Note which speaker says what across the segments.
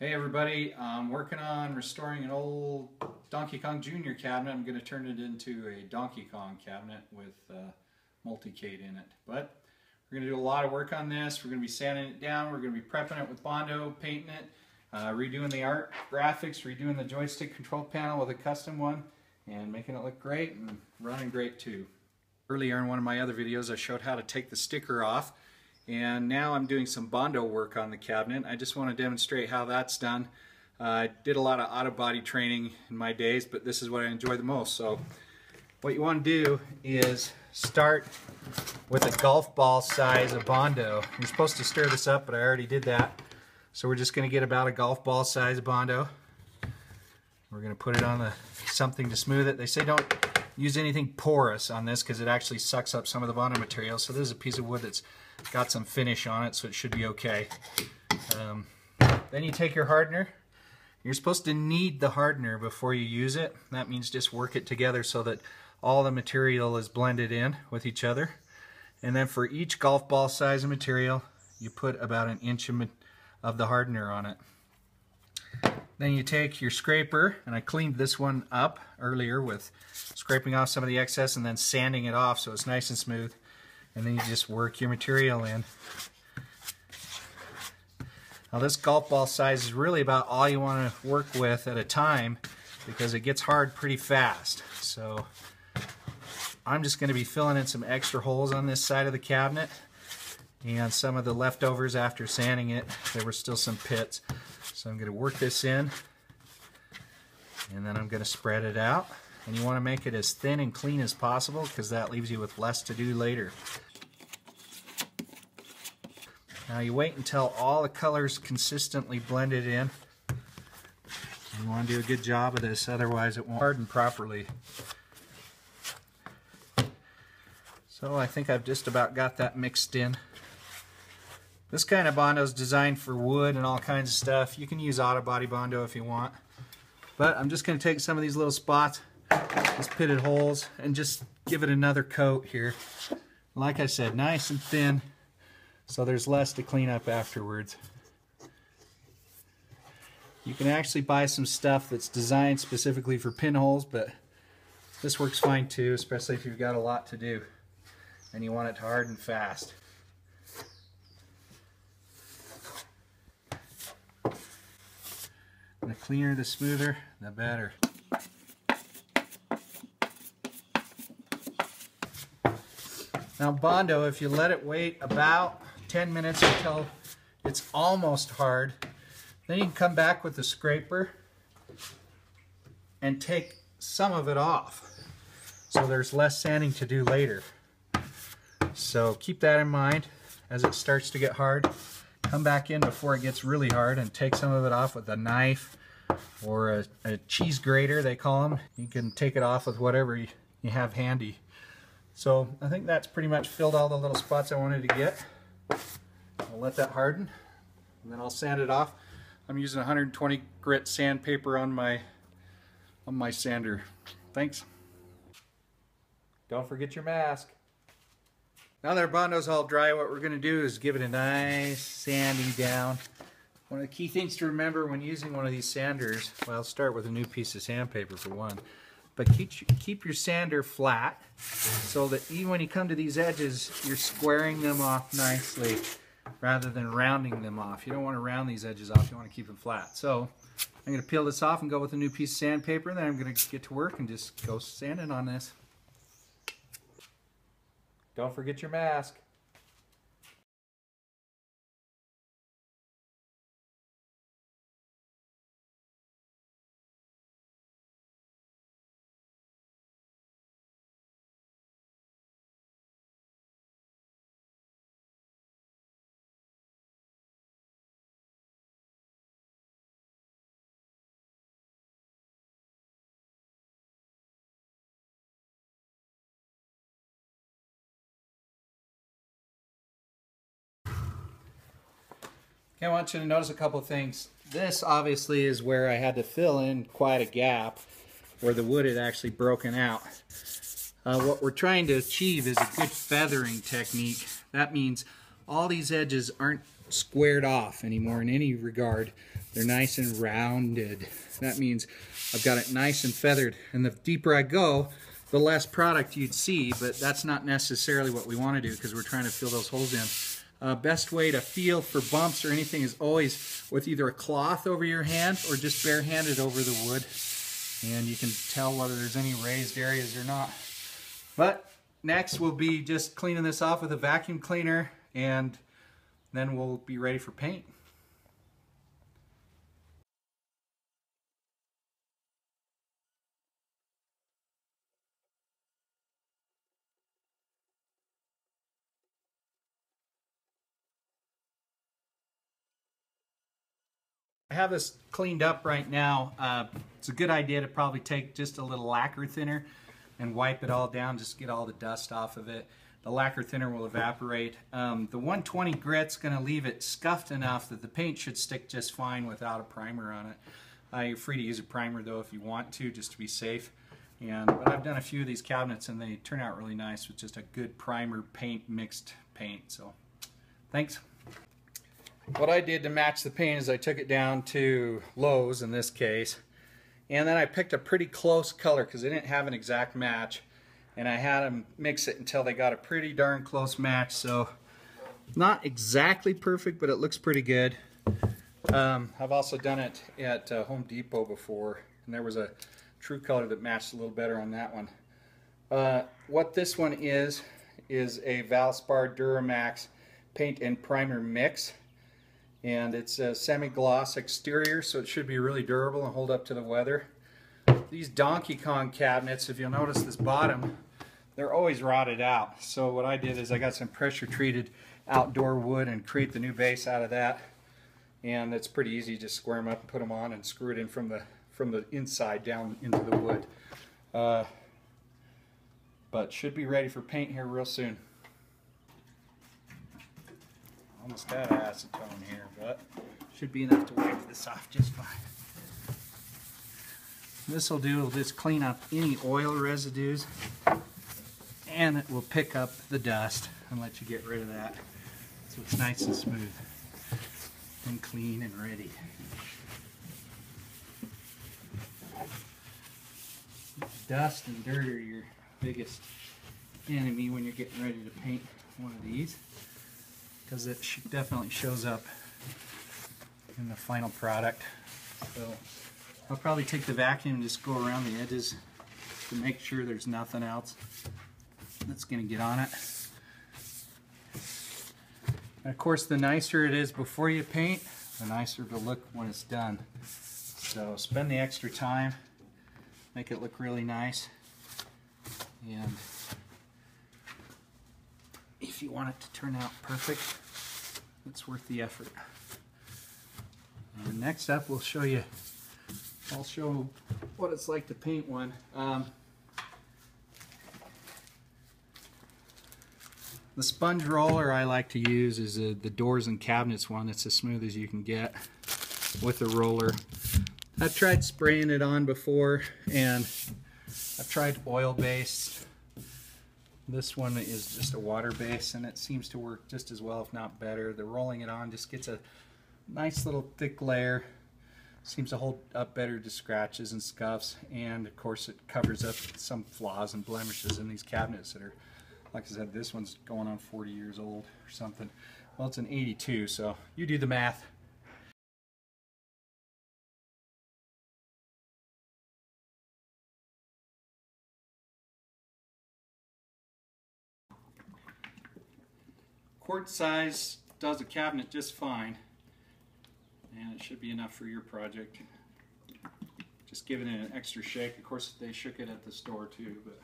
Speaker 1: Hey everybody, I'm working on restoring an old Donkey Kong Jr. cabinet. I'm going to turn it into a Donkey Kong cabinet with multi-cade in it. But we're going to do a lot of work on this. We're going to be sanding it down. We're going to be prepping it with Bondo, painting it, redoing the art graphics, redoing the joystick control panel with a custom one, and making it look great and running great too. Earlier in one of my other videos I showed how to take the sticker off. And now I'm doing some Bondo work on the cabinet. I just want to demonstrate how that's done. I did a lot of auto body training in my days, but this is what I enjoy the most. So what you want to do is start with a golf ball size of Bondo. You're supposed to stir this up, but I already did that. So we're just going to get about a golf ball size of Bondo. We're going to put it on something to smooth it. They say don't use anything porous on this because it actually sucks up some of the Bondo material. So this is a piece of wood that's got some finish on it, so it should be okay. Then you take your hardener. You're supposed to knead the hardener before you use it. That means just work it together so that all the material is blended in with each other. And then for each golf ball size of material, you put about an inch of the hardener on it. Then you take your scraper, and I cleaned this one up earlier with scraping off some of the excess and then sanding it off so it's nice and smooth. And then you just work your material in. Now this golf ball size is really about all you want to work with at a time because it gets hard pretty fast. So I'm just going to be filling in some extra holes on this side of the cabinet, and some of the leftovers after sanding it, there were still some pits. So I'm going to work this in, and then I'm going to spread it out. And you want to make it as thin and clean as possible because that leaves you with less to do later. Now you wait until all the colors consistently blended in. You want to do a good job of this, otherwise it won't harden properly. So I think I've just about got that mixed in. This kind of Bondo is designed for wood and all kinds of stuff. You can use auto body Bondo if you want. But I'm just going to take some of these little spots, these pitted holes, and just give it another coat here. Like I said, nice and thin, so there's less to clean up afterwards. You can actually buy some stuff that's designed specifically for pinholes, but this works fine too, especially if you've got a lot to do and you want it to harden fast. The cleaner, the smoother, the better. Now Bondo, if you let it wait about 10 minutes until it's almost hard, then you can come back with the scraper and take some of it off. So there's less sanding to do later. So keep that in mind as it starts to get hard. Come back in before it gets really hard and take some of it off with a knife or a cheese grater, they call them. You can take it off with whatever you have handy. So I think that's pretty much filled all the little spots I wanted to get. I'll let that harden and then I'll sand it off. I'm using 120 grit sandpaper on my sander. Thanks. Don't forget your mask. Now that our Bondo's all dry, what we're going to do is give it a nice sanding down. One of the key things to remember when using one of these sanders, well, I'll start with a new piece of sandpaper for one, but keep your sander flat so that even when you come to these edges, you're squaring them off nicely rather than rounding them off. You don't want to round these edges off, you want to keep them flat. So I'm going to peel this off and go with a new piece of sandpaper, and then I'm going to get to work and just go sanding on this. Don't forget your mask. I want you to notice a couple of things. This obviously is where I had to fill in quite a gap where the wood had actually broken out. What we're trying to achieve is a good feathering technique. That means all these edges aren't squared off anymore in any regard. They're nice and rounded. That means I've got it nice and feathered. And the deeper I go, the less product you'd see, but that's not necessarily what we want to do because we're trying to fill those holes in. Best way to feel for bumps or anything is always with either a cloth over your hand or just barehanded over the wood. And you can tell whether there's any raised areas or not. But next we'll be just cleaning this off with a vacuum cleaner, and then we'll be ready for paint. I have this cleaned up right now. It's a good idea to probably take just a little lacquer thinner and wipe it all down, just get all the dust off of it. The lacquer thinner will evaporate. The 120 grit's going to leave it scuffed enough that the paint should stick just fine without a primer on it. You're free to use a primer though if you want to, just to be safe. But I've done a few of these cabinets and they turn out really nice with just a good primer paint mixed paint. So thanks. What I did to match the paint is I took it down to Lowe's in this case, and then I picked a pretty close color because they didn't have an exact match, and I had them mix it until they got a pretty darn close match. So not exactly perfect, but it looks pretty good. I've also done it at Home Depot before, and there was a true color that matched a little better on that one. What this one is a Valspar Duramax paint and primer mix. And it's a semi-gloss exterior, so it should be really durable and hold up to the weather. These Donkey Kong cabinets, if you'll notice this bottom, they're always rotted out. So what I did is I got some pressure-treated outdoor wood and create the new base out of that. And it's pretty easy, just square them up and put them on and screw it in from the inside down into the wood. But should be ready for paint here real soon. Almost got acetone here, but should be enough to wipe this off just fine. This will do, it'll just clean up any oil residues, and it will pick up the dust and let you get rid of that. So it's nice and smooth and clean and ready. Dust and dirt are your biggest enemy when you're getting ready to paint one of these, because it definitely shows up in the final product. So I'll probably take the vacuum and just go around the edges to make sure there's nothing else that's going to get on it. And of course, the nicer it is before you paint, the nicer it'll look when it's done. So spend the extra time, make it look really nice, and if you want it to turn out perfect, it's worth the effort. And next up, I'll show what it's like to paint one. The sponge roller I like to use is the doors and cabinets one. That's as smooth as you can get with a roller. I've tried spraying it on before, and I've tried oil-based. This one is just a water base, and it seems to work just as well, if not better. The rolling it on just gets a nice little thick layer. Seems to hold up better to scratches and scuffs, and of course it covers up some flaws and blemishes in these cabinets that are, like I said, this one's going on 40 years old or something. Well, it's an 82, so you do the math. Quart size does a cabinet just fine, and it should be enough for your project. Just giving it an extra shake. Of course, they shook it at the store too, but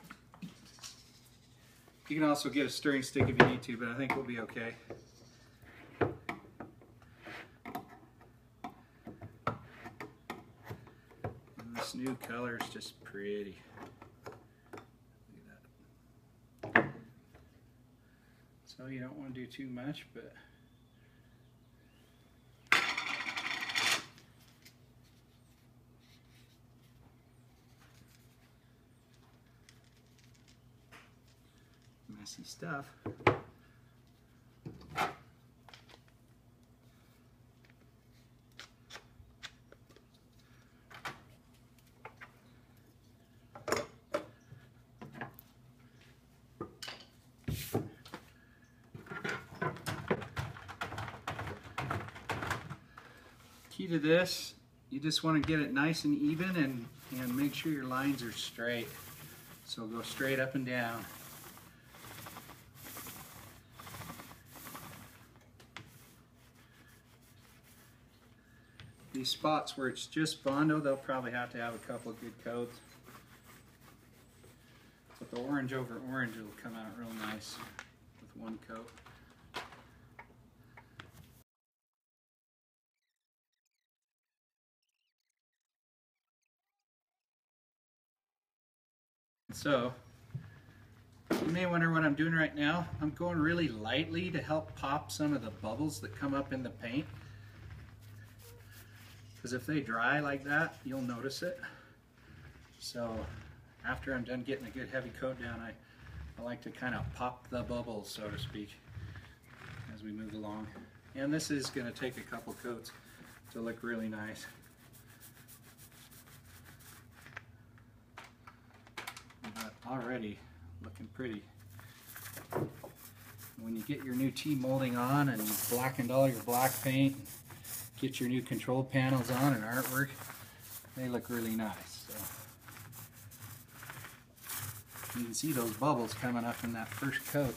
Speaker 1: you can also get a stirring stick if you need to, but I think we'll be okay. And this new color is just pretty. So you don't want to do too much, but messy stuff. key to this, you just want to get it nice and even and make sure your lines are straight. So go straight up and down. These spots where it's just Bondo, they'll probably have to have a couple of good coats. But the orange over orange will come out real nice with one coat. So, you may wonder what I'm doing right now. I'm going really lightly to help pop some of the bubbles that come up in the paint. Because if they dry like that, you'll notice it. So after I'm done getting a good heavy coat down, I like to kind of pop the bubbles, so to speak, as we move along. And this is going to take a couple coats to look really nice. But already looking pretty. When you get your new T-molding on and you've blackened all your black paint, get your new control panels on and artwork, they look really nice. So you can see those bubbles coming up in that first coat.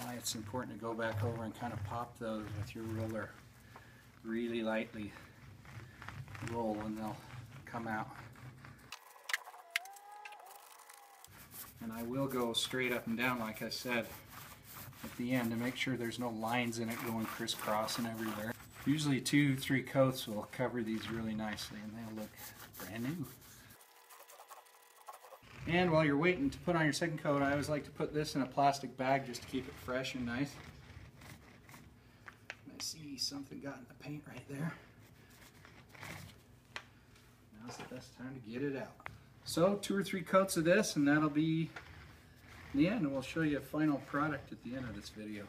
Speaker 1: Why it's important to go back over and kind of pop those with your roller. Really lightly roll and they'll come out. And I will go straight up and down like I said at the end to make sure there's no lines in it going crisscrossing everywhere. Usually 2-3 coats will cover these really nicely and they'll look brand new. And while you're waiting to put on your second coat, I always like to put this in a plastic bag just to keep it fresh and nice. I see something got in the paint right there. Now's the best time to get it out. So 2 or 3 coats of this and that'll be the end, and we'll show you a final product at the end of this video.